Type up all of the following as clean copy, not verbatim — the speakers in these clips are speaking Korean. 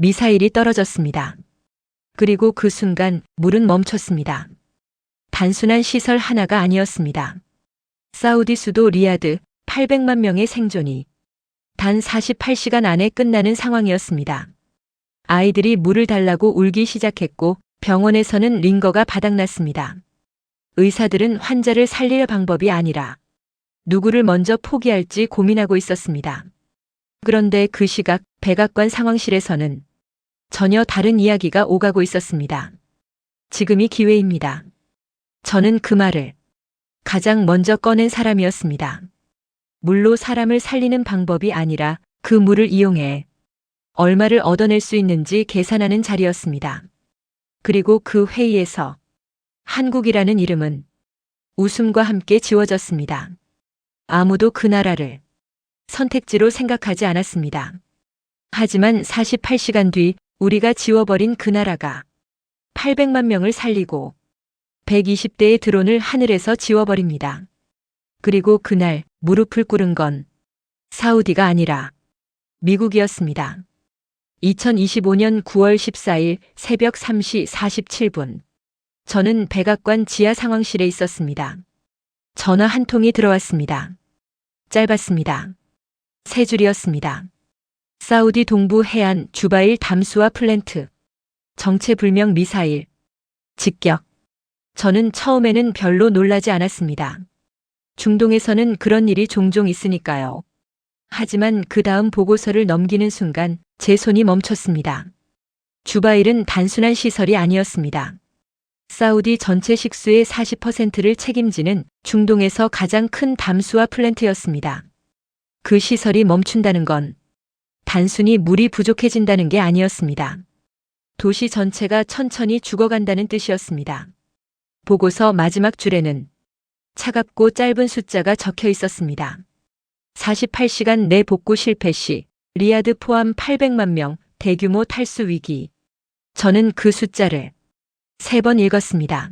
미사일이 떨어졌습니다. 그리고 그 순간 물은 멈췄습니다. 단순한 시설 하나가 아니었습니다. 사우디 수도 리야드 800만 명의 생존이 단 48시간 안에 끝나는 상황이었습니다. 아이들이 물을 달라고 울기 시작했고 병원에서는 링거가 바닥났습니다. 의사들은 환자를 살릴 방법이 아니라 누구를 먼저 포기할지 고민하고 있었습니다. 그런데 그 시각 백악관 상황실에서는 전혀 다른 이야기가 오가고 있었습니다. 지금이 기회입니다. 저는 그 말을 가장 먼저 꺼낸 사람이었습니다. 물로 사람을 살리는 방법이 아니라 그 물을 이용해 얼마를 얻어낼 수 있는지 계산하는 자리였습니다. 그리고 그 회의에서 한국이라는 이름은 웃음과 함께 지워졌습니다. 아무도 그 나라를 선택지로 생각하지 않았습니다. 하지만 48시간 뒤 우리가 지워버린 그 나라가 800만 명을 살리고 120대의 드론을 하늘에서 지워버립니다. 그리고 그날 무릎을 꿇은 건 사우디가 아니라 미국이었습니다. 2025년 9월 14일 새벽 3시 47분. 저는 백악관 지하 상황실에 있었습니다. 전화 한 통이 들어왔습니다. 짧았습니다. 세 줄이었습니다. 사우디 동부 해안 주바일 담수화 플랜트. 정체불명 미사일. 직격. 저는 처음에는 별로 놀라지 않았습니다. 중동에서는 그런 일이 종종 있으니까요. 하지만 그 다음 보고서를 넘기는 순간 제 손이 멈췄습니다. 주바일은 단순한 시설이 아니었습니다. 사우디 전체 식수의 40%를 책임지는 중동에서 가장 큰 담수화 플랜트였습니다. 그 시설이 멈춘다는 건 단순히 물이 부족해진다는 게 아니었습니다. 도시 전체가 천천히 죽어간다는 뜻이었습니다. 보고서 마지막 줄에는 차갑고 짧은 숫자가 적혀 있었습니다. 48시간 내 복구 실패 시 리야드 포함 800만 명 대규모 탈수 위기. 저는 그 숫자를 3번 읽었습니다.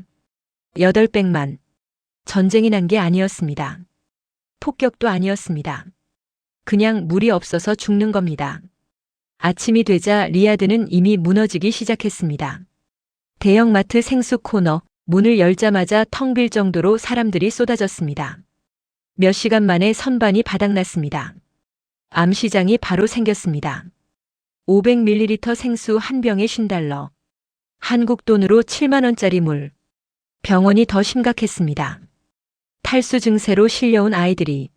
800만. 전쟁이 난 게 아니었습니다. 폭격도 아니었습니다. 그냥 물이 없어서 죽는 겁니다. 아침이 되자 리야드는 이미 무너지기 시작했습니다. 대형마트 생수 코너 문을 열자마자 텅 빌 정도로 사람들이 쏟아졌습니다. 몇 시간 만에 선반이 바닥났습니다. 암시장이 바로 생겼습니다. 500ml 생수 한 병에 $50. 한국 돈으로 7만 원짜리 물. 병원이 더 심각했습니다. 탈수 증세로 실려온 아이들이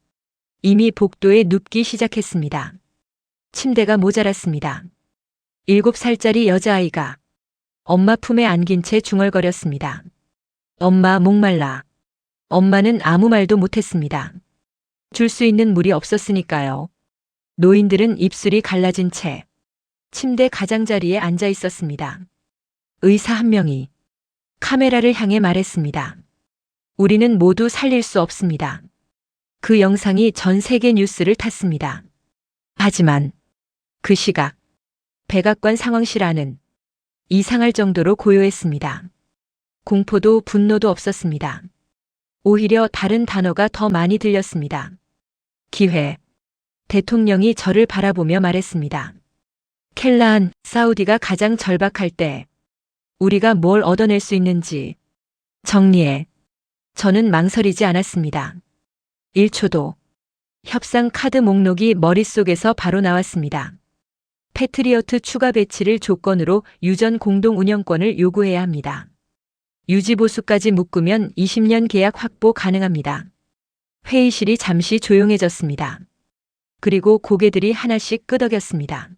이미 복도에 눕기 시작했습니다. 침대가 모자랐습니다. 7살짜리 여자아이가 엄마 품에 안긴 채 중얼거렸습니다. 엄마 목말라. 엄마는 아무 말도 못했습니다. 줄 수 있는 물이 없었으니까요. 노인들은 입술이 갈라진 채 침대 가장자리에 앉아 있었습니다. 의사 한 명이 카메라를 향해 말했습니다. 우리는 모두 살릴 수 없습니다. 그 영상이 전 세계 뉴스를 탔습니다. 하지만 그 시각 백악관 상황실 안은 이상할 정도로 고요했습니다. 공포도 분노도 없었습니다. 오히려 다른 단어가 더 많이 들렸습니다. 기회. 대통령이 저를 바라보며 말했습니다. 켈라한, 사우디가 가장 절박할 때 우리가 뭘 얻어낼 수 있는지 정리해. 저는 망설이지 않았습니다. 1초도. 협상 카드 목록이 머릿속에서 바로 나왔습니다. 패트리어트 추가 배치를 조건으로 유전 공동 운영권을 요구해야 합니다. 유지보수까지 묶으면 20년 계약 확보 가능합니다. 회의실이 잠시 조용해졌습니다. 그리고 고개들이 하나씩 끄덕였습니다.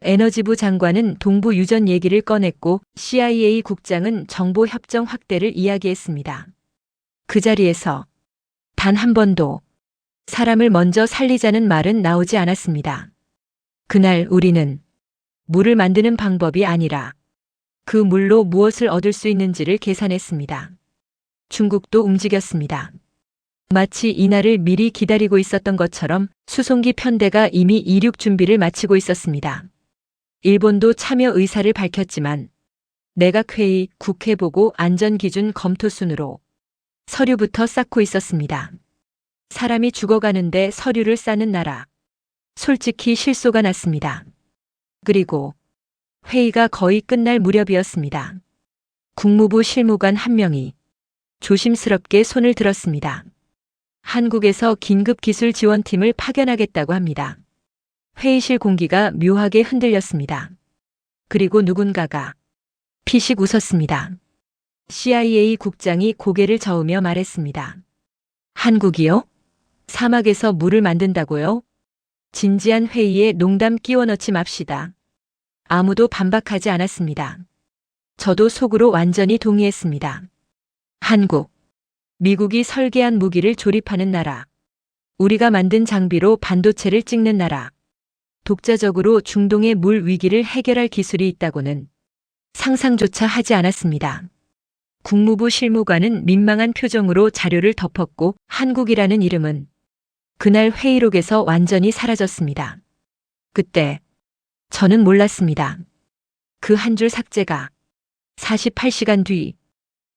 에너지부 장관은 동부 유전 얘기를 꺼냈고 CIA 국장은 정보 협정 확대를 이야기했습니다. 그 자리에서 단 한 번도 사람을 먼저 살리자는 말은 나오지 않았습니다. 그날 우리는 물을 만드는 방법이 아니라 그 물로 무엇을 얻을 수 있는지를 계산했습니다. 중국도 움직였습니다. 마치 이날을 미리 기다리고 있었던 것처럼 수송기 편대가 이미 이륙 준비를 마치고 있었습니다. 일본도 참여 의사를 밝혔지만 내각회의, 국회 보고 안전기준 검토 순으로 서류부터 쌓고 있었습니다. 사람이 죽어가는데 서류를 싸는 나라. 솔직히 실소가 났습니다. 그리고 회의가 거의 끝날 무렵이었습니다. 국무부 실무관 한 명이 조심스럽게 손을 들었습니다. 한국에서 긴급기술지원팀을 파견하겠다고 합니다. 회의실 공기가 묘하게 흔들렸습니다. 그리고 누군가가 피식 웃었습니다. CIA 국장이 고개를 저으며 말했습니다. 한국이요? 사막에서 물을 만든다고요? 진지한 회의에 농담 끼워 넣지 맙시다. 아무도 반박하지 않았습니다. 저도 속으로 완전히 동의했습니다. 한국. 미국이 설계한 무기를 조립하는 나라. 우리가 만든 장비로 반도체를 찍는 나라. 독자적으로 중동의 물 위기를 해결할 기술이 있다고는 상상조차 하지 않았습니다. 국무부 실무관은 민망한 표정으로 자료를 덮었고 한국이라는 이름은 그날 회의록에서 완전히 사라졌습니다. 그때 저는 몰랐습니다. 그 한 줄 삭제가 48시간 뒤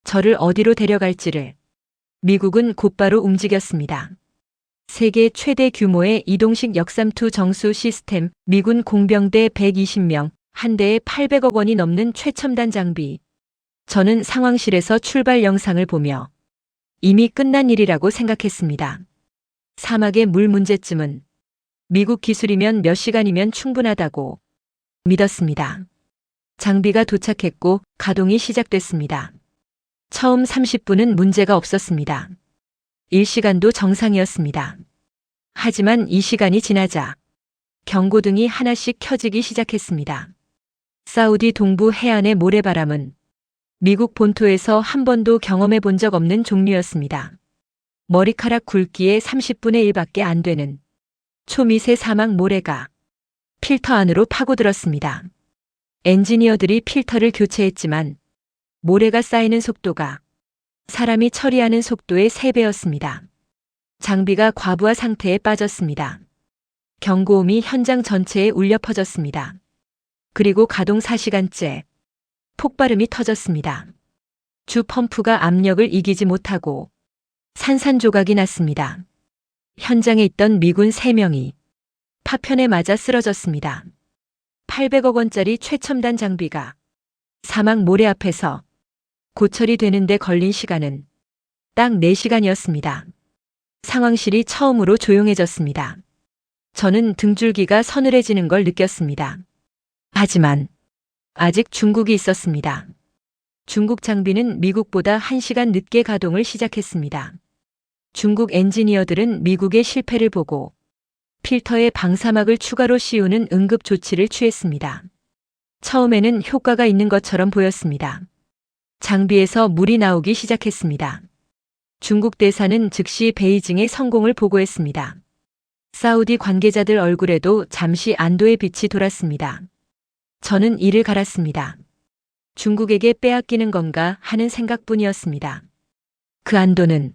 저를 어디로 데려갈지를. 미국은 곧바로 움직였습니다. 세계 최대 규모의 이동식 역삼투 정수 시스템, 미군 공병대 120명, 한 대에 800억 원이 넘는 최첨단 장비. 저는 상황실에서 출발 영상을 보며 이미 끝난 일이라고 생각했습니다. 사막의 물 문제쯤은 미국 기술이면 몇 시간이면 충분하다고 믿었습니다. 장비가 도착했고 가동이 시작됐습니다. 처음 30분은 문제가 없었습니다. 1시간도 정상이었습니다. 하지만 이 시간이 지나자 경고등이 하나씩 켜지기 시작했습니다. 사우디 동부 해안의 모래바람은 미국 본토에서 한 번도 경험해 본 적 없는 종류였습니다. 머리카락 굵기의 30분의 1밖에 안 되는 초미세 사막 모래가 필터 안으로 파고들었습니다. 엔지니어들이 필터를 교체했지만 모래가 쌓이는 속도가 사람이 처리하는 속도의 3배였습니다. 장비가 과부하 상태에 빠졌습니다. 경고음이 현장 전체에 울려 퍼졌습니다. 그리고 가동 4시간째 폭발음이 터졌습니다. 주 펌프가 압력을 이기지 못하고 산산조각이 났습니다. 현장에 있던 미군 3명이 파편에 맞아 쓰러졌습니다. 800억 원짜리 최첨단 장비가 사막 모래 앞에서 고철이 되는데 걸린 시간은 딱 4시간이었습니다. 상황실이 처음으로 조용해졌습니다. 저는 등줄기가 서늘해지는 걸 느꼈습니다. 하지만 아직 중국이 있었습니다. 중국 장비는 미국보다 1시간 늦게 가동을 시작했습니다. 중국 엔지니어들은 미국의 실패를 보고 필터에 방사막을 추가로 씌우는 응급 조치를 취했습니다. 처음에는 효과가 있는 것처럼 보였습니다. 장비에서 물이 나오기 시작했습니다. 중국 대사는 즉시 베이징의 성공을 보고했습니다. 사우디 관계자들 얼굴에도 잠시 안도의 빛이 돌았습니다. 저는 이를 갈았습니다. 중국에게 빼앗기는 건가 하는 생각뿐이었습니다. 그 안도는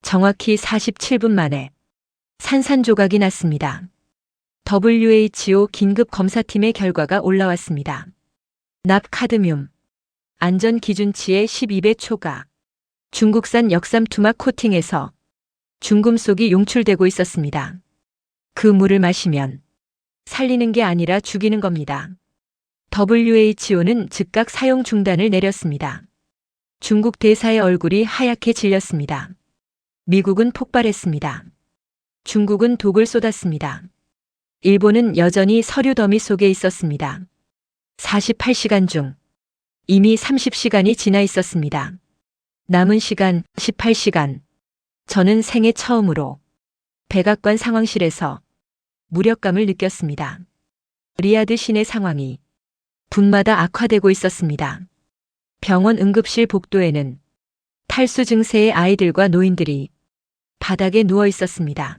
정확히 47분 만에 산산조각이 났습니다. WHO 긴급검사팀의 결과가 올라왔습니다. 납카드뮴, 안전기준치의 12배 초과, 중국산 역삼투막 코팅에서 중금속이 용출되고 있었습니다. 그 물을 마시면 살리는 게 아니라 죽이는 겁니다. WHO는 즉각 사용 중단을 내렸습니다. 중국 대사의 얼굴이 하얗게 질렸습니다. 미국은 폭발했습니다. 중국은 독을 쏟았습니다. 일본은 여전히 서류 더미 속에 있었습니다. 48시간 중 이미 30시간이 지나 있었습니다. 남은 시간 18시간. 저는 생애 처음으로 백악관 상황실에서 무력감을 느꼈습니다. 리야드 시내 상황이 분마다 악화되고 있었습니다. 병원 응급실 복도에는 탈수 증세의 아이들과 노인들이 바닥에 누워 있었습니다.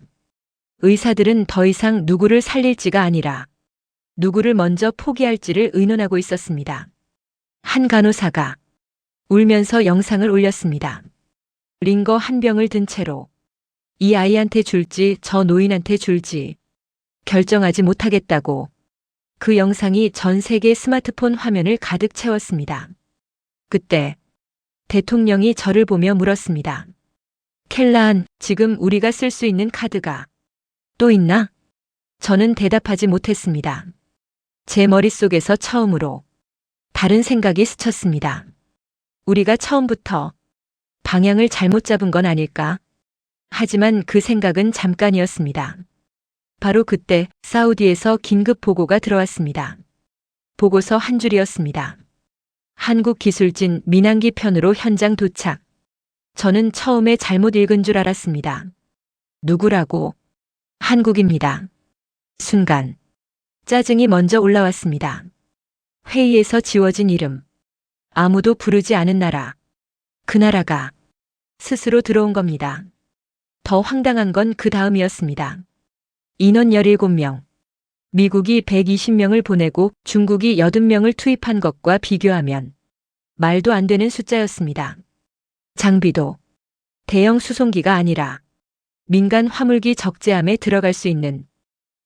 의사들은 더 이상 누구를 살릴지가 아니라 누구를 먼저 포기할지를 의논하고 있었습니다. 한 간호사가 울면서 영상을 올렸습니다. 링거 한 병을 든 채로 이 아이한테 줄지 저 노인한테 줄지 결정하지 못하겠다고. 그 영상이 전 세계 스마트폰 화면을 가득 채웠습니다. 그때 대통령이 저를 보며 물었습니다. 켈라한, 지금 우리가 쓸 수 있는 카드가 또 있나? 저는 대답하지 못했습니다. 제 머릿속에서 처음으로 다른 생각이 스쳤습니다. 우리가 처음부터 방향을 잘못 잡은 건 아닐까? 하지만 그 생각은 잠깐이었습니다. 바로 그때 사우디에서 긴급 보고가 들어왔습니다. 보고서 한 줄이었습니다. 한국기술진 민항기 편으로 현장 도착. 저는 처음에 잘못 읽은 줄 알았습니다. 누구라고? 한국입니다. 순간 짜증이 먼저 올라왔습니다. 회의에서 지워진 이름. 아무도 부르지 않은 나라. 그 나라가 스스로 들어온 겁니다. 더 황당한 건 그 다음이었습니다. 인원 17명. 미국이 120명을 보내고 중국이 80명을 투입한 것과 비교하면 말도 안 되는 숫자였습니다. 장비도 대형 수송기가 아니라 민간 화물기 적재함에 들어갈 수 있는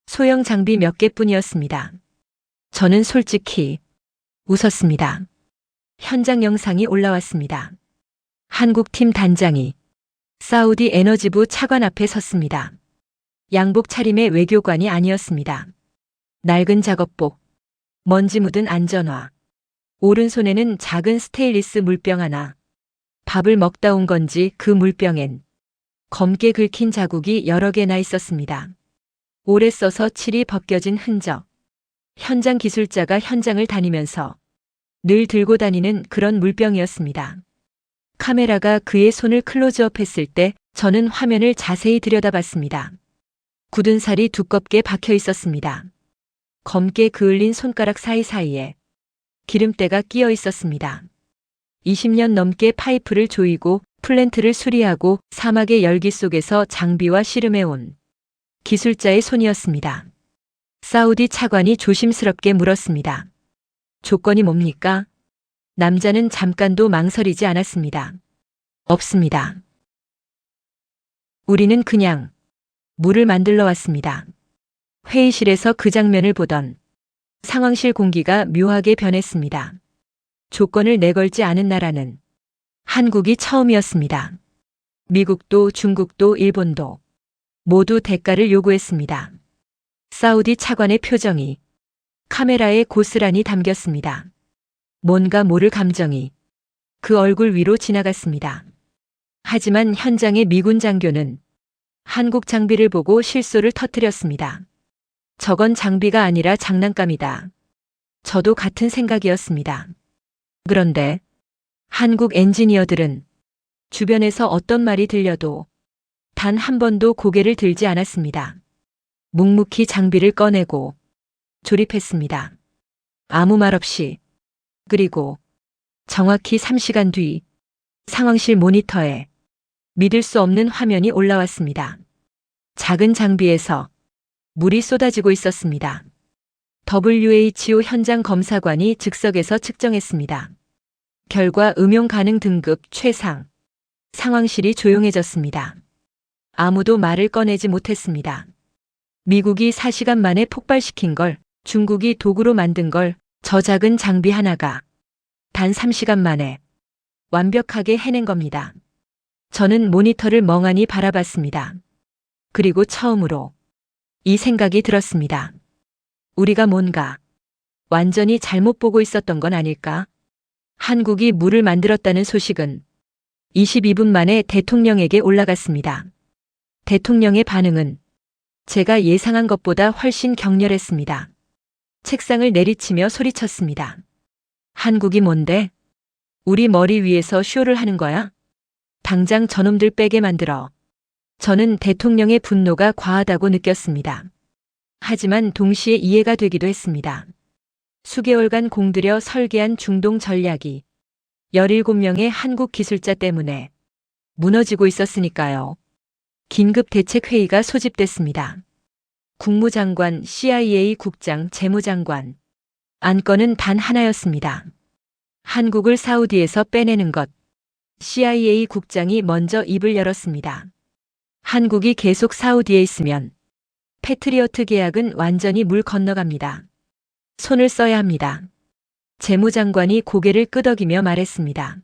소형 장비 몇 개뿐이었습니다. 저는 솔직히 웃었습니다. 현장 영상이 올라왔습니다. 한국팀 단장이 사우디 에너지부 차관 앞에 섰습니다. 양복 차림의 외교관이 아니었습니다. 낡은 작업복, 먼지 묻은 안전화, 오른손에는 작은 스테인리스 물병 하나. 밥을 먹다 온 건지 그 물병엔 검게 긁힌 자국이 여러 개나 있었습니다. 오래 써서 칠이 벗겨진 흔적. 현장 기술자가 현장을 다니면서 늘 들고 다니는 그런 물병이었습니다. 카메라가 그의 손을 클로즈업 했을 때 저는 화면을 자세히 들여다봤습니다. 굳은 살이 두껍게 박혀 있었습니다. 검게 그을린 손가락 사이사이에 기름때가 끼어 있었습니다. 20년 넘게 파이프를 조이고 플랜트를 수리하고 사막의 열기 속에서 장비와 씨름해온 기술자의 손이었습니다. 사우디 차관이 조심스럽게 물었습니다. 조건이 뭡니까? 남자는 잠깐도 망설이지 않았습니다. 없습니다. 우리는 그냥 물을 만들러 왔습니다. 회의실에서 그 장면을 보던 상황실 공기가 묘하게 변했습니다. 조건을 내걸지 않은 나라는 한국이 처음이었습니다. 미국도 중국도 일본도 모두 대가를 요구했습니다. 사우디 차관의 표정이 카메라에 고스란히 담겼습니다. 뭔가 모를 감정이 그 얼굴 위로 지나갔습니다. 하지만 현장의 미군 장교는 한국 장비를 보고 실소를 터뜨렸습니다. 저건 장비가 아니라 장난감이다. 저도 같은 생각이었습니다. 그런데 한국 엔지니어들은 주변에서 어떤 말이 들려도 단 한 번도 고개를 들지 않았습니다. 묵묵히 장비를 꺼내고 조립했습니다. 아무 말 없이. 그리고 정확히 3시간 뒤 상황실 모니터에 믿을 수 없는 화면이 올라왔습니다. 작은 장비에서 물이 쏟아지고 있었습니다. WHO 현장 검사관이 즉석에서 측정했습니다. 결과 음용 가능 등급 최상. 상황실이 조용해졌습니다. 아무도 말을 꺼내지 못했습니다. 미국이 4시간 만에 폭발시킨 걸, 중국이 도구로 만든 걸, 저 작은 장비 하나가 단 3시간 만에 완벽하게 해낸 겁니다. 저는 모니터를 멍하니 바라봤습니다. 그리고 처음으로 이 생각이 들었습니다. 우리가 뭔가 완전히 잘못 보고 있었던 건 아닐까? 한국이 물을 만들었다는 소식은 22분 만에 대통령에게 올라갔습니다. 대통령의 반응은 제가 예상한 것보다 훨씬 격렬했습니다. 책상을 내리치며 소리쳤습니다. 한국이 뭔데? 우리 머리 위에서 쇼를 하는 거야? 당장 저놈들 빼게 만들어. 저는 대통령의 분노가 과하다고 느꼈습니다. 하지만 동시에 이해가 되기도 했습니다. 수개월간 공들여 설계한 중동 전략이 17명의 한국 기술자 때문에 무너지고 있었으니까요. 긴급 대책회의가 소집됐습니다. 국무장관, CIA 국장, 재무장관. 안건은 단 하나였습니다. 한국을 사우디에서 빼내는 것. CIA 국장이 먼저 입을 열었습니다. 한국이 계속 사우디에 있으면 패트리어트 계약은 완전히 물 건너갑니다. 손을 써야 합니다. 재무장관이 고개를 끄덕이며 말했습니다.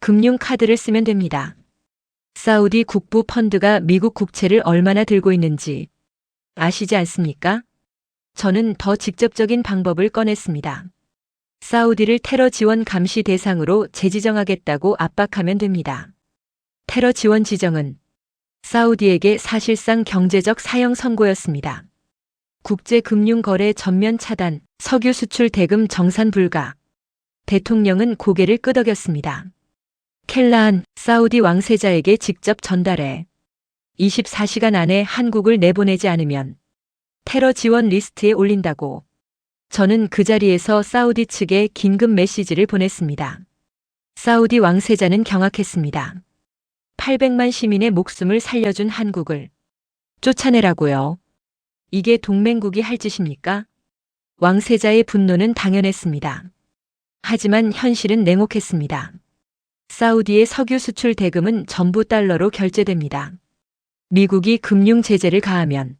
금융카드를 쓰면 됩니다. 사우디 국부 펀드가 미국 국채를 얼마나 들고 있는지 아시지 않습니까? 저는 더 직접적인 방법을 꺼냈습니다. 사우디를 테러 지원 감시 대상으로 재지정하겠다고 압박하면 됩니다. 테러 지원 지정은 사우디에게 사실상 경제적 사형 선고였습니다. 국제금융거래 전면 차단, 석유 수출 대금 정산 불가. 대통령은 고개를 끄덕였습니다. 켈라한 사우디 왕세자에게 직접 전달해 24시간 안에 한국을 내보내지 않으면 테러 지원 리스트에 올린다고. 저는 그 자리에서 사우디 측에 긴급 메시지를 보냈습니다. 사우디 왕세자는 경악했습니다. 800만 시민의 목숨을 살려준 한국을 쫓아내라고요. 이게 동맹국이 할 짓입니까? 왕세자의 분노는 당연했습니다. 하지만 현실은 냉혹했습니다. 사우디의 석유 수출 대금은 전부 달러로 결제됩니다. 미국이 금융 제재를 가하면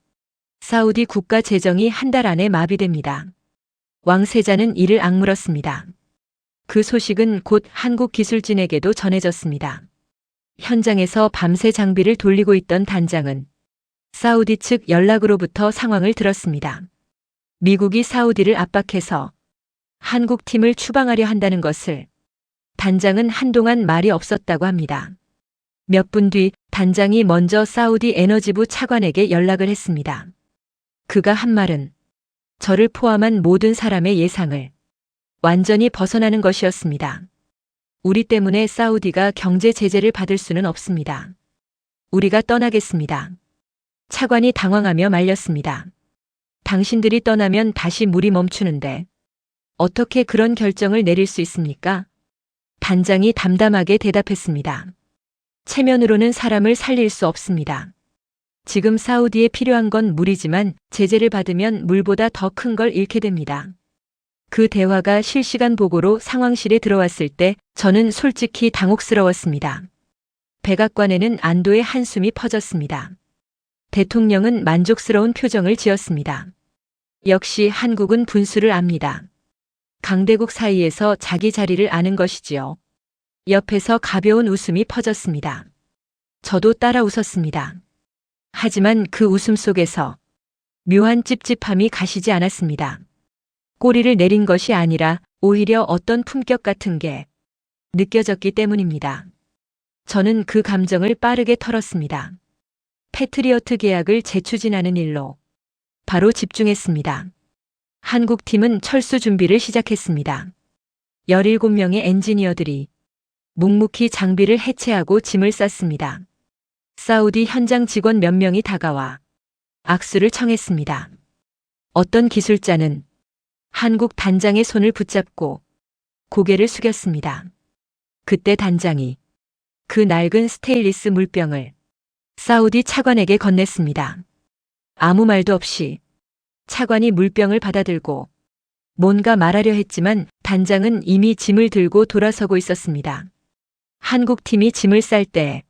사우디 국가 재정이 한 달 안에 마비됩니다. 왕세자는 이를 악물었습니다. 그 소식은 곧 한국 기술진에게도 전해졌습니다. 현장에서 밤새 장비를 돌리고 있던 단장은 사우디 측 연락으로부터 상황을 들었습니다. 미국이 사우디를 압박해서 한국 팀을 추방하려 한다는 것을. 단장은 한동안 말이 없었다고 합니다. 몇 분 뒤 단장이 먼저 사우디 에너지부 차관에게 연락을 했습니다. 그가 한 말은 저를 포함한 모든 사람의 예상을 완전히 벗어나는 것이었습니다. 우리 때문에 사우디가 경제 제재를 받을 수는 없습니다. 우리가 떠나겠습니다. 차관이 당황하며 말렸습니다. 당신들이 떠나면 다시 물이 멈추는데 어떻게 그런 결정을 내릴 수 있습니까? 단장이 담담하게 대답했습니다. 체면으로는 사람을 살릴 수 없습니다. 지금 사우디에 필요한 건 물이지만 제재를 받으면 물보다 더 큰 걸 잃게 됩니다. 그 대화가 실시간 보고로 상황실에 들어왔을 때 저는 솔직히 당혹스러웠습니다. 백악관에는 안도의 한숨이 퍼졌습니다. 대통령은 만족스러운 표정을 지었습니다. 역시 한국은 분수를 압니다. 강대국 사이에서 자기 자리를 아는 것이지요. 옆에서 가벼운 웃음이 퍼졌습니다. 저도 따라 웃었습니다. 하지만 그 웃음 속에서 묘한 찝찝함이 가시지 않았습니다. 꼬리를 내린 것이 아니라 오히려 어떤 품격 같은 게 느껴졌기 때문입니다. 저는 그 감정을 빠르게 털었습니다. 패트리어트 계약을 재추진하는 일로 바로 집중했습니다. 한국팀은 철수 준비를 시작했습니다. 17명의 엔지니어들이 묵묵히 장비를 해체하고 짐을 쌌습니다. 사우디 현장 직원 몇 명이 다가와 악수를 청했습니다. 어떤 기술자는 한국 단장의 손을 붙잡고 고개를 숙였습니다. 그때 단장이 그 낡은 스테인리스 물병을 사우디 차관에게 건넸습니다. 아무 말도 없이 차관이 물병을 받아들고 뭔가 말하려 했지만 단장은 이미 짐을 들고 돌아서고 있었습니다. 한국팀이 짐을 쌀 때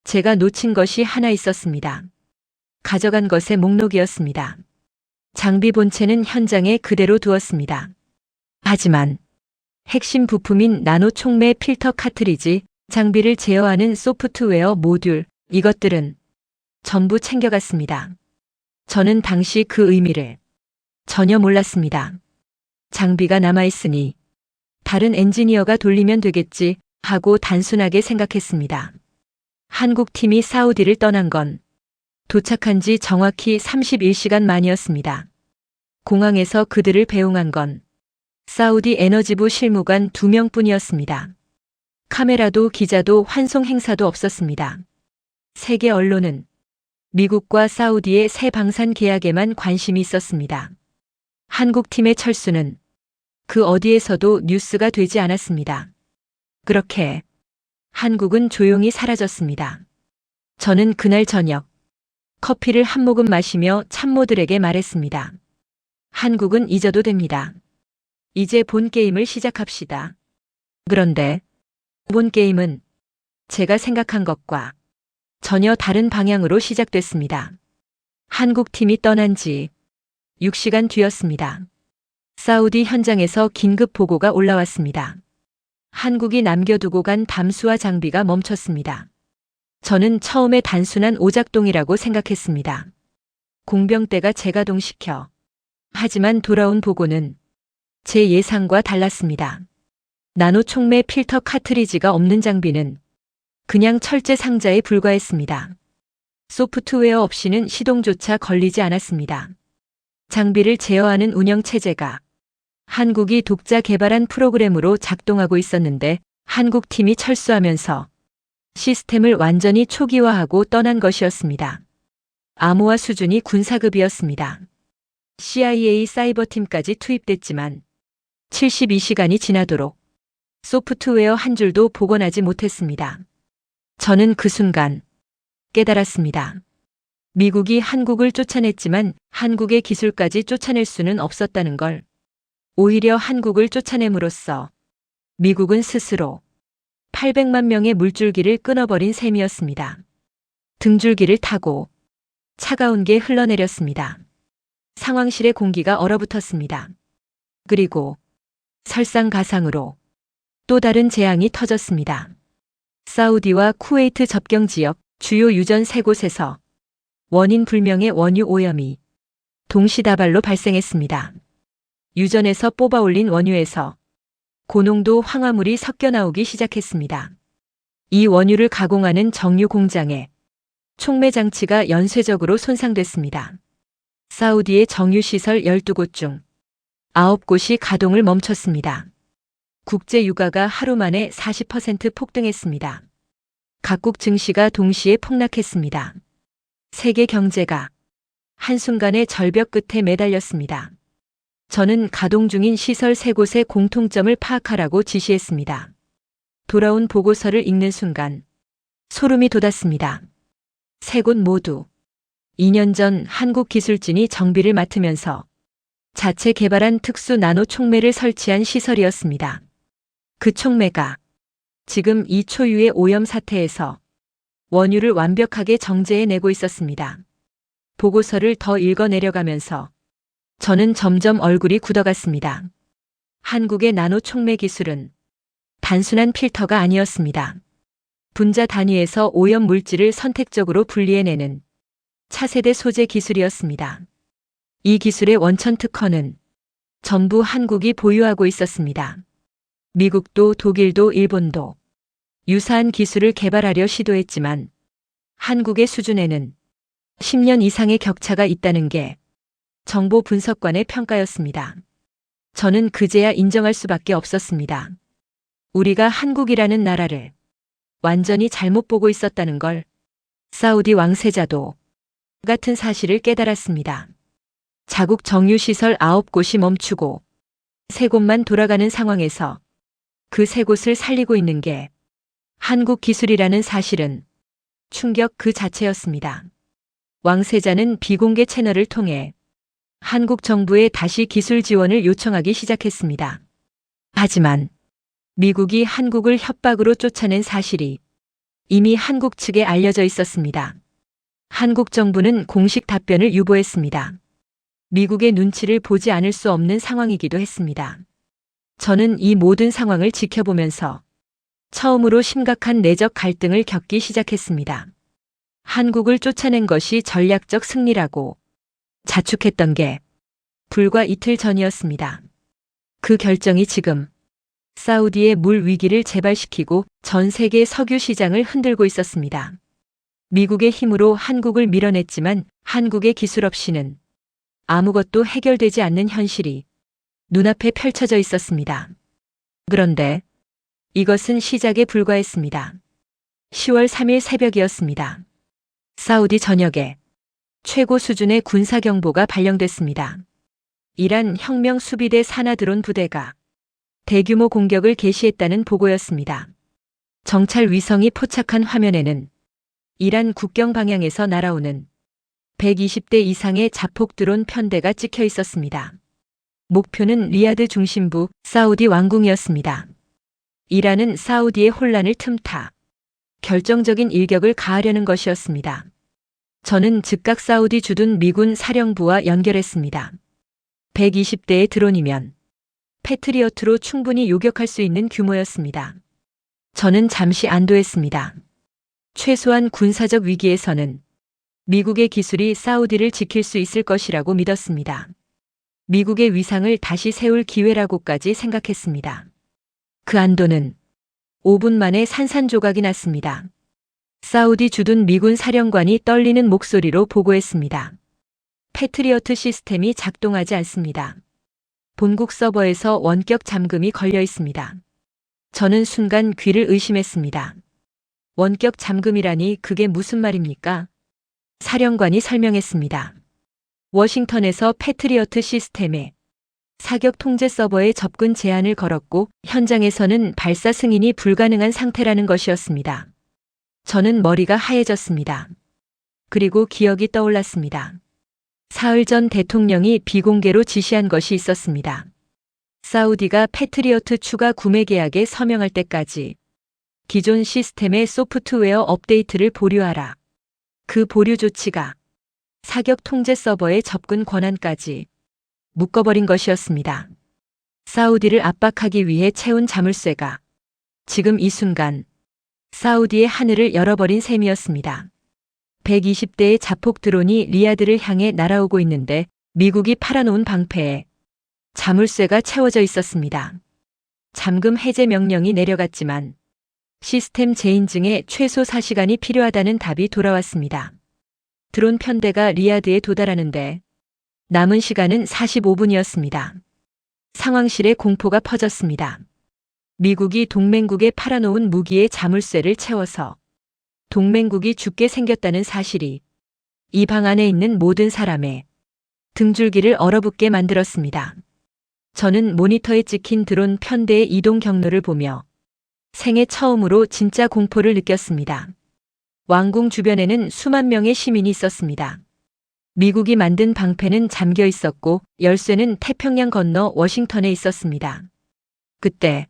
제가 놓친 것이 하나 있었습니다. 가져간 것의 목록이었습니다. 장비 본체는 현장에 그대로 두었습니다. 하지만 핵심 부품인 나노 촉매 필터 카트리지, 장비를 제어하는 소프트웨어 모듈, 이것들은 전부 챙겨갔습니다. 저는 당시 그 의미를 전혀 몰랐습니다. 장비가 남아있으니 다른 엔지니어가 돌리면 되겠지 하고 단순하게 생각했습니다. 한국팀이 사우디를 떠난 건 도착한 지 정확히 31시간 만이었습니다. 공항에서 그들을 배웅한 건 사우디 에너지부 실무관 2명뿐이었습니다. 카메라도 기자도 환송 행사도 없었습니다. 세계 언론은 미국과 사우디의 새 방산 계약에만 관심이 있었습니다. 한국팀의 철수는 그 어디에서도 뉴스가 되지 않았습니다. 그렇게 한국은 조용히 사라졌습니다. 저는 그날 저녁 커피를 한 모금 마시며 참모들에게 말했습니다. 한국은 잊어도 됩니다. 이제 본 게임을 시작합시다. 그런데 본 게임은 제가 생각한 것과 전혀 다른 방향으로 시작됐습니다. 한국팀이 떠난 지 6시간 뒤였습니다. 사우디 현장에서 긴급 보고가 올라왔습니다. 한국이 남겨두고 간 담수화 장비가 멈췄습니다. 저는 처음에 단순한 오작동이라고 생각했습니다. 공병대가 재가동시켜. 하지만 돌아온 보고는 제 예상과 달랐습니다. 나노 촉매 필터 카트리지가 없는 장비는 그냥 철제 상자에 불과했습니다. 소프트웨어 없이는 시동조차 걸리지 않았습니다. 장비를 제어하는 운영체제가 한국이 독자 개발한 프로그램으로 작동하고 있었는데 한국 팀이 철수하면서 시스템을 완전히 초기화하고 떠난 것이었습니다. 암호화 수준이 군사급이었습니다. CIA 사이버팀까지 투입됐지만 72시간이 지나도록 소프트웨어 한 줄도 복원하지 못했습니다. 저는 그 순간 깨달았습니다. 미국이 한국을 쫓아냈지만 한국의 기술까지 쫓아낼 수는 없었다는 걸. 오히려 한국을 쫓아냄으로써 미국은 스스로 800만 명의 물줄기를 끊어버린 셈이었습니다. 등줄기를 타고 차가운 게 흘러내렸습니다. 상황실의 공기가 얼어붙었습니다. 그리고 설상가상으로 또 다른 재앙이 터졌습니다. 사우디와 쿠웨이트 접경 지역 주요 유전 3곳에서 원인 불명의 원유 오염이 동시다발로 발생했습니다. 유전에서 뽑아올린 원유에서 고농도 황화물이 섞여 나오기 시작했습니다. 이 원유를 가공하는 정유 공장에 촉매 장치가 연쇄적으로 손상됐습니다. 사우디의 정유시설 12곳 중 9곳이 가동을 멈췄습니다. 국제 유가가 하루 만에 40% 폭등했습니다. 각국 증시가 동시에 폭락했습니다. 세계 경제가 한순간에 절벽 끝에 매달렸습니다. 저는 가동 중인 시설 3곳의 공통점을 파악하라고 지시했습니다. 돌아온 보고서를 읽는 순간 소름이 돋았습니다. 3곳 모두 2년 전 한국 기술진이 정비를 맡으면서 자체 개발한 특수 나노 촉매를 설치한 시설이었습니다. 그 촉매가 지금 이 초유의 오염 사태에서 원유를 완벽하게 정제해내고 있었습니다. 보고서를 더 읽어 내려가면서 저는 점점 얼굴이 굳어갔습니다. 한국의 나노 촉매 기술은 단순한 필터가 아니었습니다. 분자 단위에서 오염 물질을 선택적으로 분리해내는 차세대 소재 기술이었습니다. 이 기술의 원천 특허는 전부 한국이 보유하고 있었습니다. 미국도 독일도 일본도 유사한 기술을 개발하려 시도했지만 한국의 수준에는 10년 이상의 격차가 있다는 게 정보 분석관의 평가였습니다. 저는 그제야 인정할 수밖에 없었습니다. 우리가 한국이라는 나라를 완전히 잘못 보고 있었다는 걸. 사우디 왕세자도 같은 사실을 깨달았습니다. 자국 정유시설 9곳이 멈추고 3곳만 돌아가는 상황에서 그 3곳을 살리고 있는 게 한국 기술이라는 사실은 충격 그 자체였습니다. 왕세자는 비공개 채널을 통해 한국 정부에 다시 기술 지원을 요청하기 시작했습니다. 하지만 미국이 한국을 협박으로 쫓아낸 사실이 이미 한국 측에 알려져 있었습니다. 한국 정부는 공식 답변을 유보했습니다. 미국의 눈치를 보지 않을 수 없는 상황이기도 했습니다. 저는 이 모든 상황을 지켜보면서 처음으로 심각한 내적 갈등을 겪기 시작했습니다. 한국을 쫓아낸 것이 전략적 승리라고 자축했던 게 불과 이틀 전이었습니다. 그 결정이 지금 사우디의 물 위기를 재발시키고 전 세계 석유 시장을 흔들고 있었습니다. 미국의 힘으로 한국을 밀어냈지만 한국의 기술 없이는 아무것도 해결되지 않는 현실이 눈앞에 펼쳐져 있었습니다. 그런데 이것은 시작에 불과했습니다. 10월 3일 새벽이었습니다. 사우디 전역에 최고 수준의 군사경보가 발령됐습니다. 이란 혁명 수비대 산하 드론 부대가 대규모 공격을 개시했다는 보고였습니다. 정찰 위성이 포착한 화면에는 이란 국경 방향에서 날아오는 120대 이상의 자폭 드론 편대가 찍혀 있었습니다. 목표는 리야드 중심부 사우디 왕궁이었습니다. 이란은 사우디의 혼란을 틈타 결정적인 일격을 가하려는 것이었습니다. 저는 즉각 사우디 주둔 미군 사령부와 연결했습니다. 120대의 드론이면 패트리어트로 충분히 요격할 수 있는 규모였습니다. 저는 잠시 안도했습니다. 최소한 군사적 위기에서는 미국의 기술이 사우디를 지킬 수 있을 것이라고 믿었습니다. 미국의 위상을 다시 세울 기회라고까지 생각했습니다. 그 안도는 5분 만에 산산조각이 났습니다. 사우디 주둔 미군 사령관이 떨리는 목소리로 보고했습니다. 패트리어트 시스템이 작동하지 않습니다. 본국 서버에서 원격 잠금이 걸려 있습니다. 저는 순간 귀를 의심했습니다. 원격 잠금이라니 그게 무슨 말입니까? 사령관이 설명했습니다. 워싱턴에서 패트리어트 시스템에 사격 통제 서버에 접근 제한을 걸었고 현장에서는 발사 승인이 불가능한 상태라는 것이었습니다. 저는 머리가 하얘졌습니다. 그리고 기억이 떠올랐습니다. 사흘 전 대통령이 비공개로 지시한 것이 있었습니다. 사우디가 패트리어트 추가 구매 계약에 서명할 때까지 기존 시스템의 소프트웨어 업데이트를 보류하라. 그 보류 조치가 사격 통제 서버의 접근 권한까지 묶어버린 것이었습니다. 사우디를 압박하기 위해 채운 자물쇠가 지금 이 순간 사우디의 하늘을 열어버린 셈이었습니다. 120대의 자폭 드론이 리야드를 향해 날아오고 있는데 미국이 팔아놓은 방패에 자물쇠가 채워져 있었습니다. 잠금 해제 명령이 내려갔지만 시스템 재인증에 최소 4시간이 필요하다는 답이 돌아왔습니다. 드론 편대가 리야드에 도달하는데 남은 시간은 45분이었습니다. 상황실에 공포가 퍼졌습니다. 미국이 동맹국에 팔아놓은 무기의 자물쇠를 채워서 동맹국이 죽게 생겼다는 사실이 이 방 안에 있는 모든 사람의 등줄기를 얼어붙게 만들었습니다. 저는 모니터에 찍힌 드론 편대의 이동 경로를 보며 생애 처음으로 진짜 공포를 느꼈습니다. 왕궁 주변에는 수만 명의 시민이 있었습니다. 미국이 만든 방패는 잠겨 있었고 열쇠는 태평양 건너 워싱턴에 있었습니다. 그때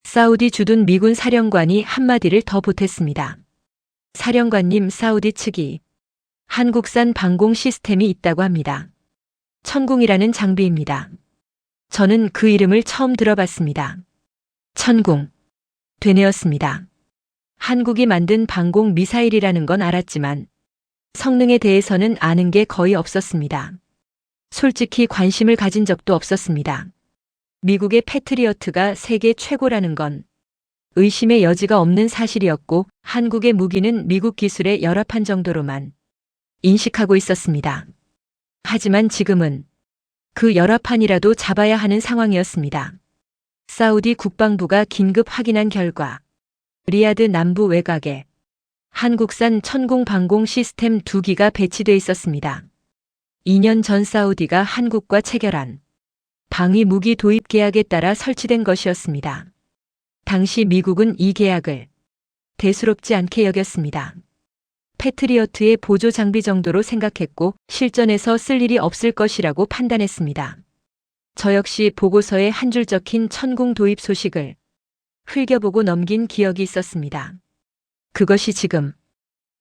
사우디 주둔 미군 사령관이 한마디를 더 보탰습니다. 사령관님, 사우디 측이 한국산 방공 시스템이 있다고 합니다. 천궁이라는 장비입니다. 저는 그 이름을 처음 들어봤습니다. 천궁. 되뇌었습니다. 한국이 만든 방공 미사일이라는 건 알았지만 성능에 대해서는 아는 게 거의 없었습니다. 솔직히 관심을 가진 적도 없었습니다. 미국의 패트리어트가 세계 최고라는 건 의심의 여지가 없는 사실이었고 한국의 무기는 미국 기술에 열합한 정도로만 인식하고 있었습니다. 하지만 지금은 그 열합판이라도 잡아야 하는 상황이었습니다. 사우디 국방부가 긴급 확인한 결과 리야드 남부 외곽에 한국산 천궁 방공 시스템 2기가 배치돼 있었습니다. 2년 전 사우디가 한국과 체결한 방위 무기 도입 계약에 따라 설치된 것이었습니다. 당시 미국은 이 계약을 대수롭지 않게 여겼습니다. 패트리어트의 보조 장비 정도로 생각했고 실전에서 쓸 일이 없을 것이라고 판단했습니다. 저 역시 보고서에 한 줄 적힌 천궁 도입 소식을 흘겨보고 넘긴 기억이 있었습니다. 그것이 지금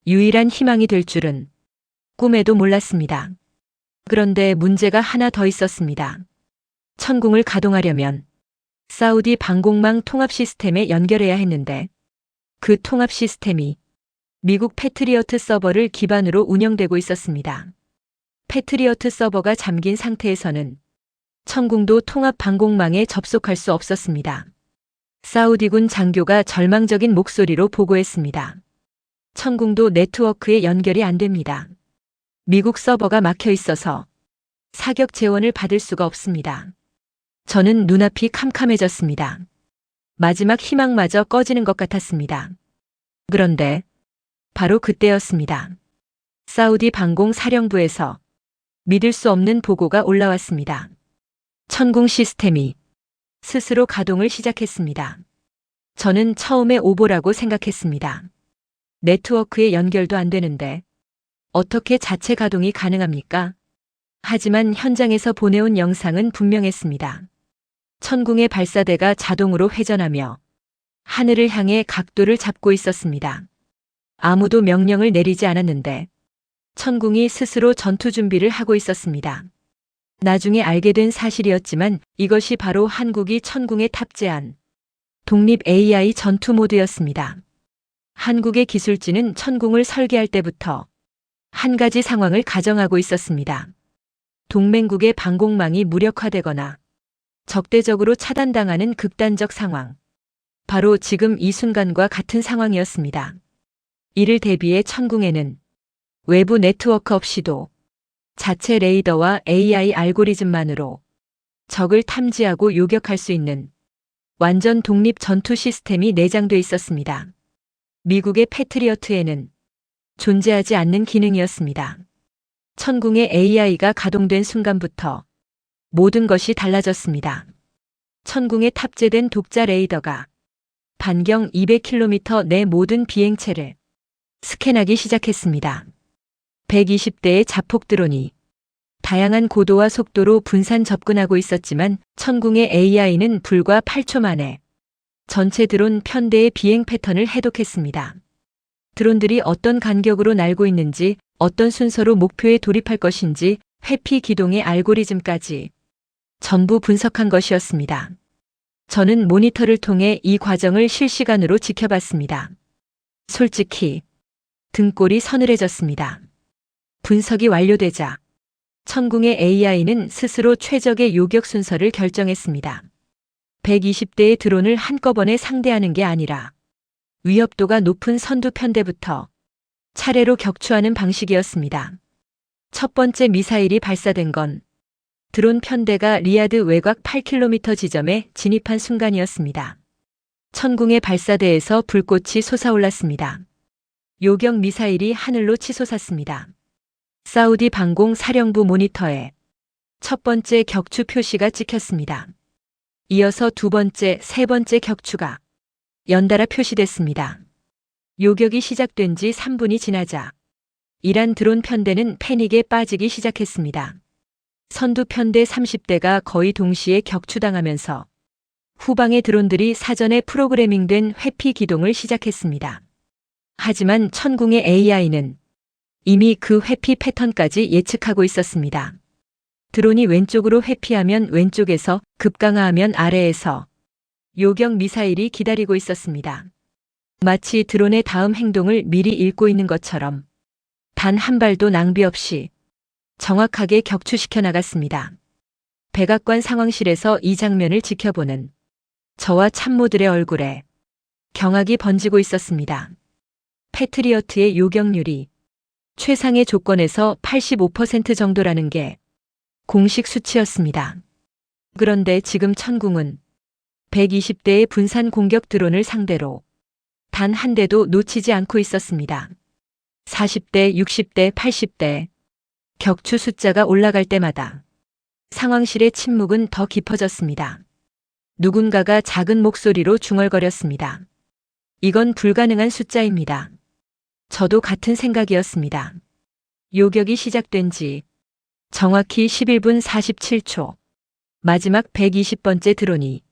유일한 희망이 될 줄은 꿈에도 몰랐습니다. 그런데 문제가 하나 더 있었습니다. 천궁을 가동하려면 사우디 방공망 통합 시스템에 연결해야 했는데 그 통합 시스템이 미국 패트리어트 서버를 기반으로 운영되고 있었습니다. 패트리어트 서버가 잠긴 상태에서는 천궁도 통합 방공망에 접속할 수 없었습니다. 사우디군 장교가 절망적인 목소리로 보고했습니다. 천궁도 네트워크에 연결이 안 됩니다. 미국 서버가 막혀 있어서 사격 재원을 받을 수가 없습니다. 저는 눈앞이 캄캄해졌습니다. 마지막 희망마저 꺼지는 것 같았습니다. 그런데 바로 그때였습니다. 사우디 방공 사령부에서 믿을 수 없는 보고가 올라왔습니다. 천궁 시스템이 스스로 가동을 시작했습니다. 저는 처음에 오보라고 생각했습니다. 네트워크에 연결도 안 되는데 어떻게 자체 가동이 가능합니까? 하지만 현장에서 보내온 영상은 분명했습니다. 천궁의 발사대가 자동으로 회전하며 하늘을 향해 각도를 잡고 있었습니다. 아무도 명령을 내리지 않았는데 천궁이 스스로 전투 준비를 하고 있었습니다. 나중에 알게 된 사실이었지만 이것이 바로 한국이 천궁에 탑재한 독립 AI 전투 모드였습니다. 한국의 기술진은 천궁을 설계할 때부터 한 가지 상황을 가정하고 있었습니다. 동맹국의 방공망이 무력화되거나 적대적으로 차단당하는 극단적 상황. 바로 지금 이 순간과 같은 상황이었습니다. 이를 대비해 천궁에는 외부 네트워크 없이도 자체 레이더와 AI 알고리즘만으로 적을 탐지하고 요격할 수 있는 완전 독립 전투 시스템이 내장돼 있었습니다. 미국의 패트리어트에는 존재하지 않는 기능이었습니다. 천궁의 AI가 가동된 순간부터 모든 것이 달라졌습니다. 천궁에 탑재된 독자 레이더가 반경 200km 내 모든 비행체를 스캔하기 시작했습니다. 120대의 자폭 드론이 다양한 고도와 속도로 분산 접근하고 있었지만 천궁의 AI는 불과 8초 만에 전체 드론 편대의 비행 패턴을 해독했습니다. 드론들이 어떤 간격으로 날고 있는지, 어떤 순서로 목표에 돌입할 것인지, 회피 기동의 알고리즘까지 전부 분석한 것이었습니다. 저는 모니터를 통해 이 과정을 실시간으로 지켜봤습니다. 솔직히 등골이 서늘해졌습니다. 분석이 완료되자 천궁의 AI는 스스로 최적의 요격 순서를 결정했습니다. 120대의 드론을 한꺼번에 상대하는 게 아니라 위협도가 높은 선두 편대부터 차례로 격추하는 방식이었습니다. 첫 번째 미사일이 발사된 건 드론 편대가 리야드 외곽 8km 지점에 진입한 순간이었습니다. 천궁의 발사대에서 불꽃이 솟아올랐습니다. 요격 미사일이 하늘로 치솟았습니다. 사우디 방공 사령부 모니터에 첫 번째 격추 표시가 찍혔습니다. 이어서 두 번째, 세 번째 격추가 연달아 표시됐습니다. 요격이 시작된 지 3분이 지나자 이란 드론 편대는 패닉에 빠지기 시작했습니다. 선두 편대 30대가 거의 동시에 격추당하면서 후방의 드론들이 사전에 프로그래밍된 회피 기동을 시작했습니다. 하지만 천궁의 AI는 이미 그 회피 패턴까지 예측하고 있었습니다. 드론이 왼쪽으로 회피하면 왼쪽에서, 급강하하면 아래에서 요격 미사일이 기다리고 있었습니다. 마치 드론의 다음 행동을 미리 읽고 있는 것처럼 단 한 발도 낭비 없이 정확하게 격추시켜 나갔습니다. 백악관 상황실에서 이 장면을 지켜보는 저와 참모들의 얼굴에 경악이 번지고 있었습니다. 패트리어트의 요격률이 최상의 조건에서 85% 정도라는 게 공식 수치였습니다. 그런데 지금 천궁은 120대의 분산 공격 드론을 상대로 단 한 대도 놓치지 않고 있었습니다. 40대, 60대, 80대 격추 숫자가 올라갈 때마다 상황실의 침묵은 더 깊어졌습니다. 누군가가 작은 목소리로 중얼거렸습니다. 이건 불가능한 숫자입니다. 저도 같은 생각이었습니다. 요격이 시작된 지 정확히 11분 47초. 마지막 120번째 드론이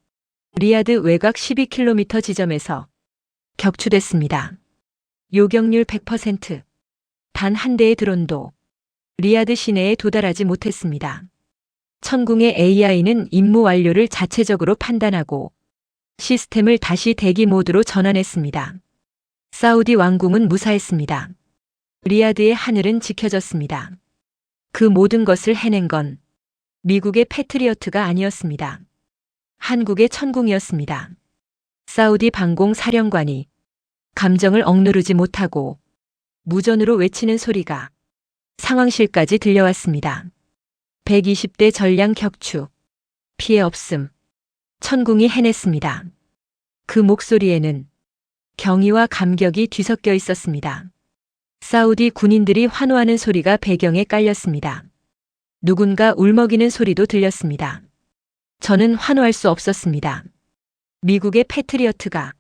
리야드 외곽 12km 지점에서 격추됐습니다. 요격률 100%. 단 한 대의 드론도 리야드 시내에 도달하지 못했습니다. 천궁의 AI는 임무 완료를 자체적으로 판단하고 시스템을 다시 대기 모드로 전환했습니다. 사우디 왕궁은 무사했습니다. 리야드의 하늘은 지켜졌습니다. 그 모든 것을 해낸 건 미국의 패트리어트가 아니었습니다. 한국의 천궁이었습니다. 사우디 방공 사령관이 감정을 억누르지 못하고 무전으로 외치는 소리가 상황실까지 들려왔습니다. 120대 전량 격추. 피해 없음. 천궁이 해냈습니다. 그 목소리에는 경의와 감격이 뒤섞여 있었습니다. 사우디 군인들이 환호하는 소리가 배경에 깔렸습니다. 누군가 울먹이는 소리도 들렸습니다. 저는 환호할 수 없었습니다. 미국의 패트리어트가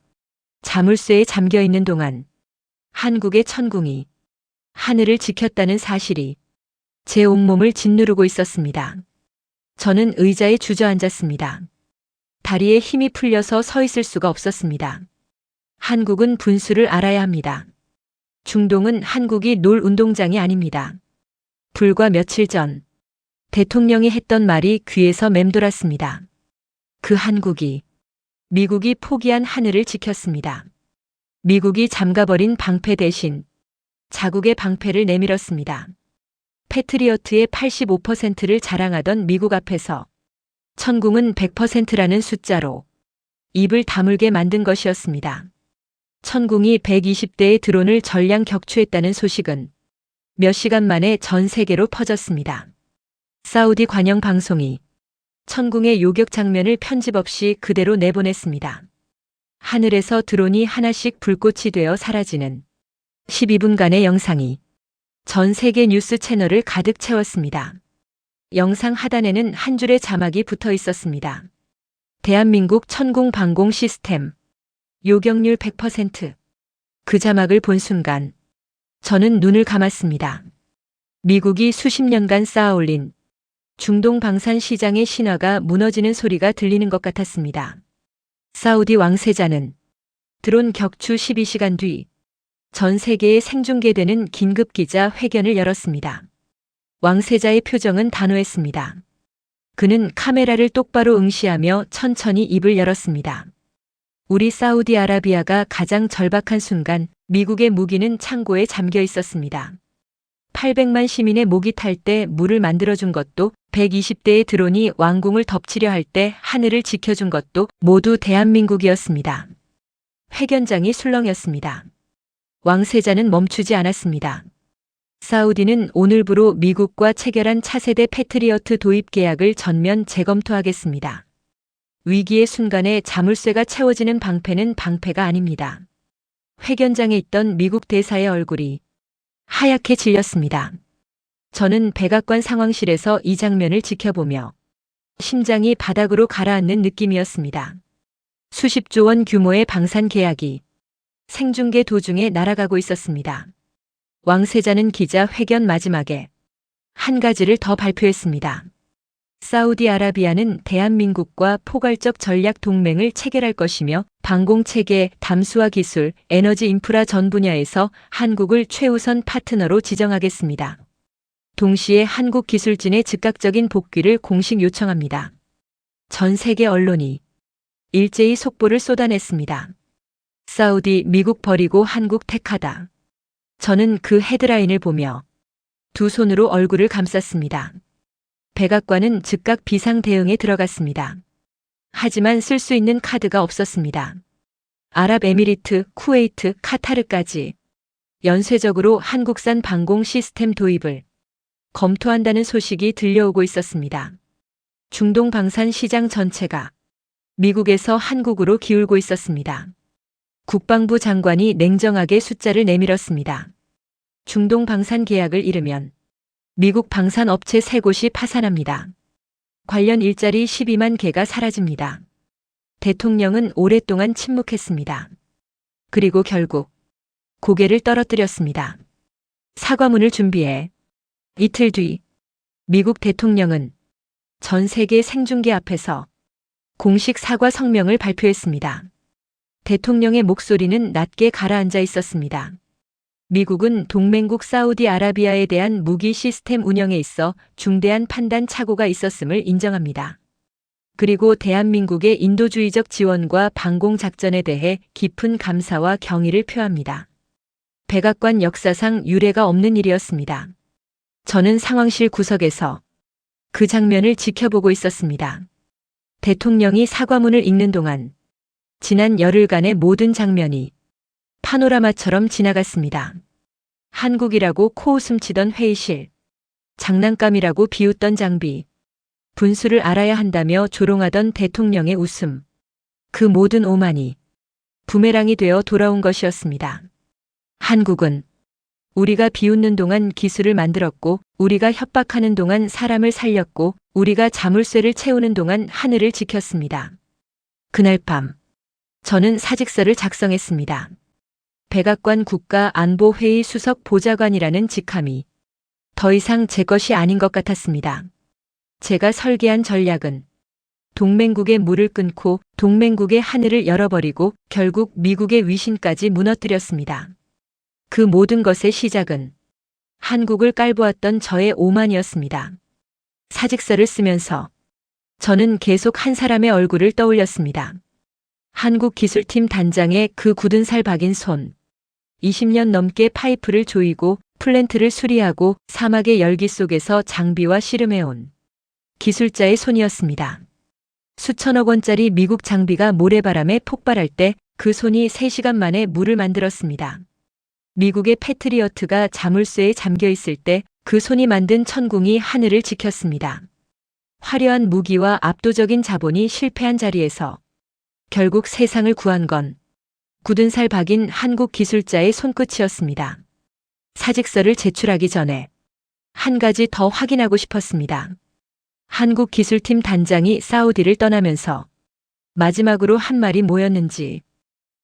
자물쇠에 잠겨 있는 동안 한국의 천궁이 하늘을 지켰다는 사실이 제 온몸을 짓누르고 있었습니다. 저는 의자에 주저앉았습니다. 다리에 힘이 풀려서 서 있을 수가 없었습니다. 한국은 분수를 알아야 합니다. 중동은 한국이 놀 운동장이 아닙니다. 불과 며칠 전 대통령이 했던 말이 귀에서 맴돌았습니다. 그 한국이 미국이 포기한 하늘을 지켰습니다. 미국이 잠가버린 방패 대신 자국의 방패를 내밀었습니다. 패트리어트의 85%를 자랑하던 미국 앞에서 천궁은 100%라는 숫자로 입을 다물게 만든 것이었습니다. 천궁이 120대의 드론을 전량 격추했다는 소식은 몇 시간 만에 전 세계로 퍼졌습니다. 사우디 관영 방송이 천궁의 요격 장면을 편집 없이 그대로 내보냈습니다. 하늘에서 드론이 하나씩 불꽃이 되어 사라지는 12분간의 영상이 전 세계 뉴스 채널을 가득 채웠습니다. 영상 하단에는 한 줄의 자막이 붙어 있었습니다. 대한민국 천궁 방공 시스템 요격률 100%. 그 자막을 본 순간 저는 눈을 감았습니다. 미국이 수십 년간 쌓아올린 중동 방산 시장의 신화가 무너지는 소리가 들리는 것 같았습니다. 사우디 왕세자는 드론 격추 12시간 뒤 전 세계에 생중계되는 긴급 기자 회견을 열었습니다. 왕세자의 표정은 단호했습니다. 그는 카메라를 똑바로 응시하며 천천히 입을 열었습니다. 우리 사우디아라비아가 가장 절박한 순간 미국의 무기는 창고에 잠겨 있었습니다. 800만 시민의 목이 탈 때 물을 만들어준 것도 120대의 드론이 왕궁을 덮치려 할 때 하늘을 지켜준 것도 모두 대한민국이었습니다. 회견장이 술렁였습니다. 왕세자는 멈추지 않았습니다. 사우디는 오늘부로 미국과 체결한 차세대 패트리어트 도입 계약을 전면 재검토하겠습니다. 위기의 순간에 자물쇠가 채워지는 방패는 방패가 아닙니다. 회견장에 있던 미국 대사의 얼굴이 하얗게 질렸습니다. 저는 백악관 상황실에서 이 장면을 지켜보며 심장이 바닥으로 가라앉는 느낌이었습니다. 수십조 원 규모의 방산 계약이 생중계 도중에 날아가고 있었습니다. 왕세자는 기자 회견 마지막에 한 가지를 더 발표했습니다. 사우디아라비아는 대한민국과 포괄적 전략 동맹을 체결할 것이며 방공체계, 담수화 기술, 에너지 인프라 전 분야에서 한국을 최우선 파트너로 지정하겠습니다. 동시에 한국 기술진의 즉각적인 복귀를 공식 요청합니다. 전 세계 언론이 일제히 속보를 쏟아냈습니다. 사우디, 미국 버리고 한국 택하다. 저는 그 헤드라인을 보며 두 손으로 얼굴을 감쌌습니다. 백악관은 즉각 비상 대응에 들어갔습니다. 하지만 쓸 수 있는 카드가 없었습니다. 아랍에미리트, 쿠웨이트, 카타르까지 연쇄적으로 한국산 방공 시스템 도입을 검토한다는 소식이 들려오고 있었습니다. 중동 방산 시장 전체가 미국에서 한국으로 기울고 있었습니다. 국방부 장관이 냉정하게 숫자를 내밀었습니다. 중동 방산 계약을 잃으면 미국 방산 업체 3곳이 파산합니다. 관련 일자리 12만 개가 사라집니다. 대통령은 오랫동안 침묵했습니다. 그리고 결국 고개를 떨어뜨렸습니다. 사과문을 준비해 이틀 뒤 미국 대통령은 전 세계 생중계 앞에서 공식 사과 성명을 발표했습니다. 대통령의 목소리는 낮게 가라앉아 있었습니다. 미국은 동맹국 사우디아라비아에 대한 무기 시스템 운영에 있어 중대한 판단 착오가 있었음을 인정합니다. 그리고 대한민국의 인도주의적 지원과 방공 작전에 대해 깊은 감사와 경의를 표합니다. 백악관 역사상 유례가 없는 일이었습니다. 저는 상황실 구석에서 그 장면을 지켜보고 있었습니다. 대통령이 사과문을 읽는 동안 지난 열흘간의 모든 장면이 파노라마처럼 지나갔습니다. 한국이라고 코웃음 치던 회의실, 장난감이라고 비웃던 장비, 분수를 알아야 한다며 조롱하던 대통령의 웃음, 그 모든 오만이 부메랑이 되어 돌아온 것이었습니다. 한국은 우리가 비웃는 동안 기술을 만들었고, 우리가 협박하는 동안 사람을 살렸고, 우리가 자물쇠를 채우는 동안 하늘을 지켰습니다. 그날 밤 저는 사직서를 작성했습니다. 백악관 국가안보회의 수석 보좌관이라는 직함이 더 이상 제 것이 아닌 것 같았습니다. 제가 설계한 전략은 동맹국의 물을 끊고 동맹국의 하늘을 열어버리고 결국 미국의 위신까지 무너뜨렸습니다. 그 모든 것의 시작은 한국을 깔보았던 저의 오만이었습니다. 사직서를 쓰면서 저는 계속 한 사람의 얼굴을 떠올렸습니다. 한국기술팀 단장의 그 굳은 살 박인 손, 20년 넘게 파이프를 조이고 플랜트를 수리하고 사막의 열기 속에서 장비와 씨름해온 기술자의 손이었습니다. 수천억 원짜리 미국 장비가 모래바람에 폭발할 때 그 손이 3시간 만에 물을 만들었습니다. 미국의 패트리어트가 자물쇠에 잠겨 있을 때 그 손이 만든 천궁이 하늘을 지켰습니다. 화려한 무기와 압도적인 자본이 실패한 자리에서 결국 세상을 구한 건 굳은 살 박인 한국 기술자의 손끝이었습니다. 사직서를 제출하기 전에 한 가지 더 확인하고 싶었습니다. 한국 기술팀 단장이 사우디를 떠나면서 마지막으로 한 말이 뭐였는지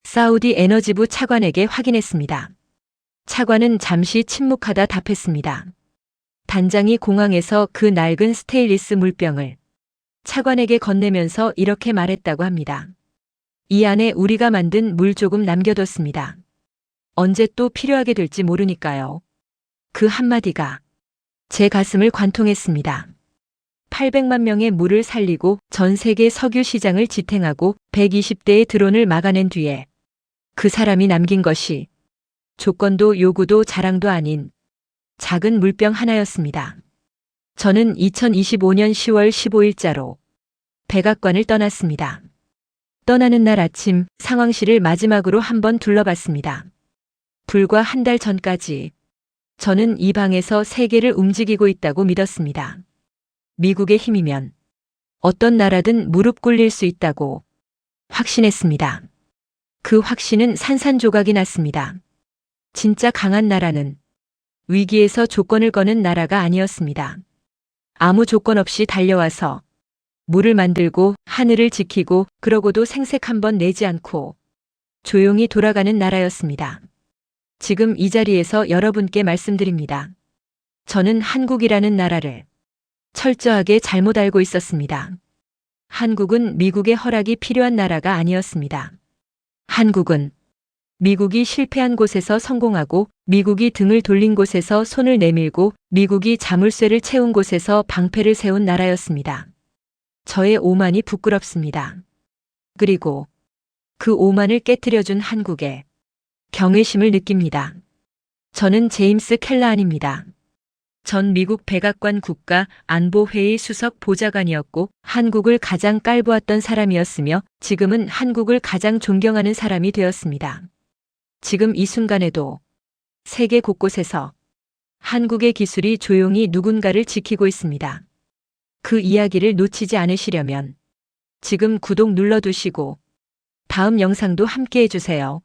사우디 에너지부 차관에게 확인했습니다. 차관은 잠시 침묵하다 답했습니다. 단장이 공항에서 그 낡은 스테인리스 물병을 차관에게 건네면서 이렇게 말했다고 합니다. 이 안에 우리가 만든 물 조금 남겨뒀습니다. 언제 또 필요하게 될지 모르니까요. 그 한마디가 제 가슴을 관통했습니다. 800만 명의 물을 살리고 전 세계 석유 시장을 지탱하고 120대의 드론을 막아낸 뒤에 그 사람이 남긴 것이 조건도 요구도 자랑도 아닌 작은 물병 하나였습니다. 저는 2025년 10월 15일자로 백악관을 떠났습니다. 떠나는 날 아침 상황실을 마지막으로 한번 둘러봤습니다. 불과 한 달 전까지 저는 이 방에서 세계를 움직이고 있다고 믿었습니다. 미국의 힘이면 어떤 나라든 무릎 꿇릴 수 있다고 확신했습니다. 그 확신은 산산조각이 났습니다. 진짜 강한 나라는 위기에서 조건을 거는 나라가 아니었습니다. 아무 조건 없이 달려와서 물을 만들고 하늘을 지키고 그러고도 생색 한 번 내지 않고 조용히 돌아가는 나라였습니다. 지금 이 자리에서 여러분께 말씀드립니다. 저는 한국이라는 나라를 철저하게 잘못 알고 있었습니다. 한국은 미국의 허락이 필요한 나라가 아니었습니다. 한국은 미국이 실패한 곳에서 성공하고 미국이 등을 돌린 곳에서 손을 내밀고 미국이 자물쇠를 채운 곳에서 방패를 세운 나라였습니다. 저의 오만이 부끄럽습니다. 그리고 그 오만을 깨트려준 한국에 경외심을 느낍니다. 저는 제임스 켈라한입니다. 전 미국 백악관 국가안보회의 수석 보좌관이었고 한국을 가장 깔보았던 사람이었으며 지금은 한국을 가장 존경하는 사람이 되었습니다. 지금 이 순간에도 세계 곳곳에서 한국의 기술이 조용히 누군가를 지키고 있습니다. 그 이야기를 놓치지 않으시려면 지금 구독 눌러두시고 다음 영상도 함께 해주세요.